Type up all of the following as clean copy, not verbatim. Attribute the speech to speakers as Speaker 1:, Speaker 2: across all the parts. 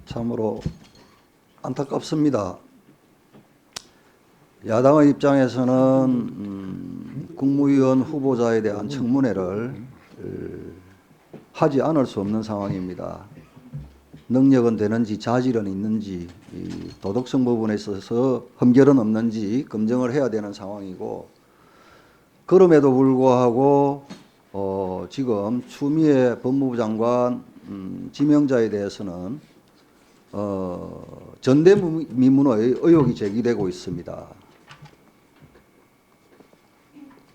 Speaker 1: 참으로 안타깝습니다. 야당의 입장에서는 국무위원 후보자에 대한 청문회를 하지 않을 수 없는 상황입니다. 능력은 되는지 자질은 있는지 도덕성 부분에 있어서 흠결은 없는지 검증을 해야 되는 상황이고, 그럼에도 불구하고 지금 추미애 법무부 장관 지명자에 대해서는 전대미문의 의혹이 제기되고 있습니다.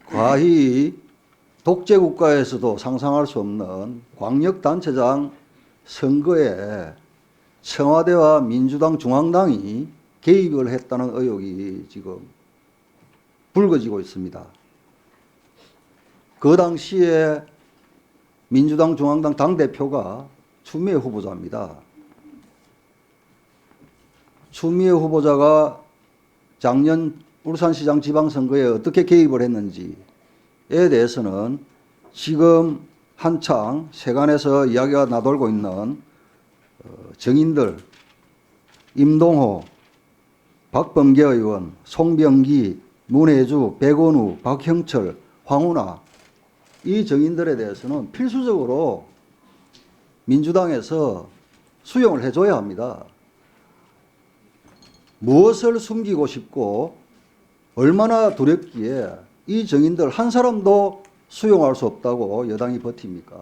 Speaker 1: 과히 독재국가에서도 상상할 수 없는 광역단체장 선거에 청와대와 민주당 중앙당이 개입을 했다는 의혹이 지금 불거지고 있습니다. 그 당시에 민주당 중앙당 당대표가 추미애 후보자입니다. 추미애 후보자가 작년 울산시장 지방선거에 어떻게 개입을 했는지에 대해서는 지금 한창 세간에서 이야기가 나돌고 있는 정인들, 임동호, 박범계 의원, 송병기, 문혜주, 백원우, 박형철, 황운하, 이 정인들에 대해서는 필수적으로 민주당에서 수용을 해줘야 합니다. 무엇을 숨기고 싶고 얼마나 두렵기에 이 정인들 한 사람도 수용할 수 없다고 여당이 버팁니까?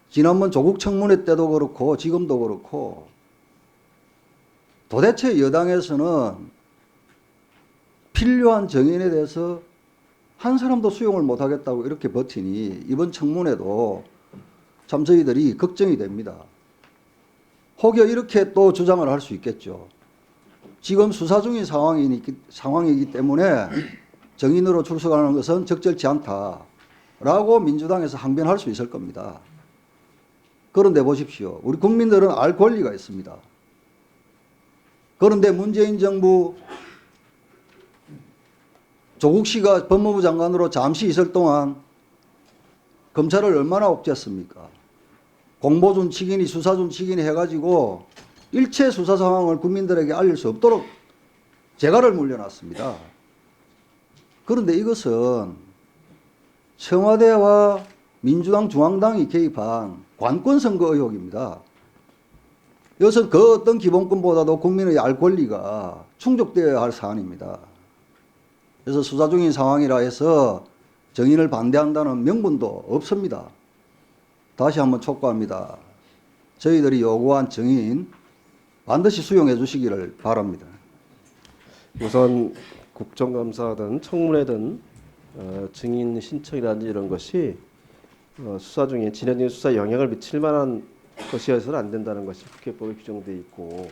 Speaker 1: 지난번 조국 청문회 때도 그렇고 지금도 그렇고 도대체 여당에서는 필요한 정인에 대해서 한 사람도 수용을 못하겠다고 이렇게 버티니 이번 청문회도 참 저희들이 걱정이 됩니다. 혹여 이렇게 또 주장을 할 수 있겠죠. 지금 수사 중인 상황이기 때문에 정인으로 출석하는 것은 적절치 않다라고 민주당에서 항변할 수 있을 겁니다. 그런데 보십시오. 우리 국민들은 알 권리가 있습니다. 그런데 문재인 정부 조국 씨가 법무부 장관으로 잠시 있을 동안 검찰을 얼마나 옥죄었습니까? 공보준 측인이 수사준 측인이 해가지고 일체 수사 상황을 국민들에게 알릴 수 없도록 재갈을 물려놨습니다. 그런데 이것은 청와대와 민주당 중앙당이 개입한 관권선거 의혹입니다. 이것은 그 어떤 기본권보다도 국민의 알 권리가 충족되어야 할 사안입니다. 그래서 수사 중인 상황이라 해서 정인을 반대한다는 명분도 없습니다. 다시 한번 촉구합니다. 저희들이 요구한 정인 반드시 수용해 주시기를 바랍니다.
Speaker 2: 우선 국정감사든 청문회든 증인 신청이라든지 이런 것이 수사 중에 진행된 수사에 영향을 미칠 만한 것이어서는 안 된다는 것이 국회법에 규정되어 있고,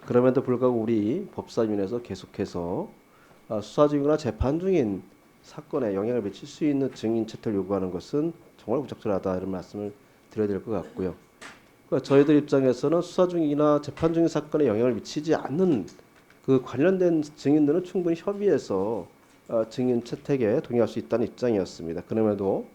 Speaker 2: 그럼에도 불구하고 우리 법사위원회에서 계속해서 수사 중이거나 재판 중인 사건에 영향을 미칠 수 있는 증인 채택을 요구하는 것은 정말 부적절하다, 이런 말씀을 드려야 될 것 같고요. 그러니까 저희들 입장에서는 수사 중이나 재판 중인 사건에 영향을 미치지 않는 그 관련된 증인들은 충분히 협의해서 증인 채택에 동의할 수 있다는 입장이었습니다. 그럼에도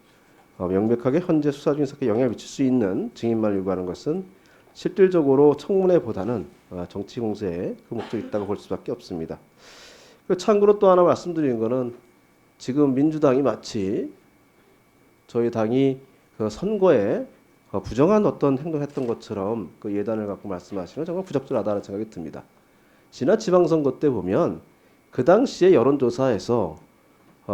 Speaker 2: 명백하게 현재 수사 중인 사건에 영향을 미칠 수 있는 증인만 요구하는 것은 실질적으로 청문회보다는 정치 공세에 그 목적이 있다고 볼 수밖에 없습니다. 참고로 또 하나 말씀드리는 것은 지금 민주당이 마치 저희 당이 그 선거에 부정한 어떤 행동했던 것처럼 그 예단을 갖고 말씀하시는 건 정말 부적절하다는 생각이 듭니다. 지난 지방선거 때 보면 그 당시에 여론조사에서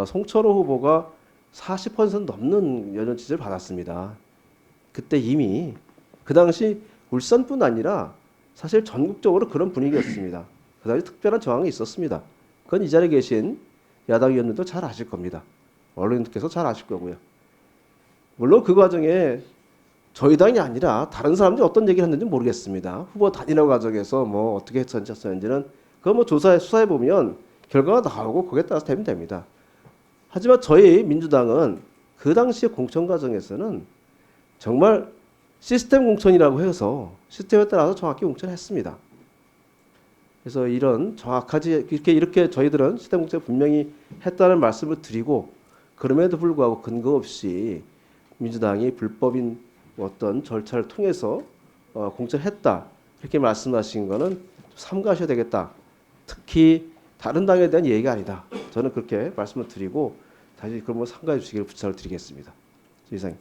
Speaker 2: 송철호 후보가 40% 넘는 여론 지지를 받았습니다. 그때 이미 그 당시 울산뿐 아니라 사실 전국적으로 그런 분위기였습니다. 그 당시 특별한 저항이 있었습니다. 그건 이 자리에 계신 야당 의원들도 잘 아실 겁니다. 언론인들께서 잘 아실 거고요. 물론 그 과정에 저희 당이 아니라 다른 사람들이 어떤 얘기를 했는지 모르겠습니다. 후보 단일화 과정에서 뭐 어떻게 했었는지는 그거 뭐 수사해 보면 결과가 나오고 거기에 따라서 되면 됩니다. 하지만 저희 민주당은 그 당시의 공천 과정에서는 정말 시스템 공천이라고 해서 시스템에 따라서 정확히 공천했습니다. 그래서 이런 정확하지 이렇게 저희들은 시스템 공천을 분명히 했다는 말씀을 드리고, 그럼에도 불구하고 근거 없이 민주당이 불법인 어떤 절차를 통해서 공천했다 이렇게 말씀하신 거는 좀 삼가하셔야 되겠다. 특히 다른 당에 대한 얘기가 아니다. 저는 그렇게 말씀을 드리고 다시 그런 거 삼가해 주시기를 부탁을 드리겠습니다. 이상.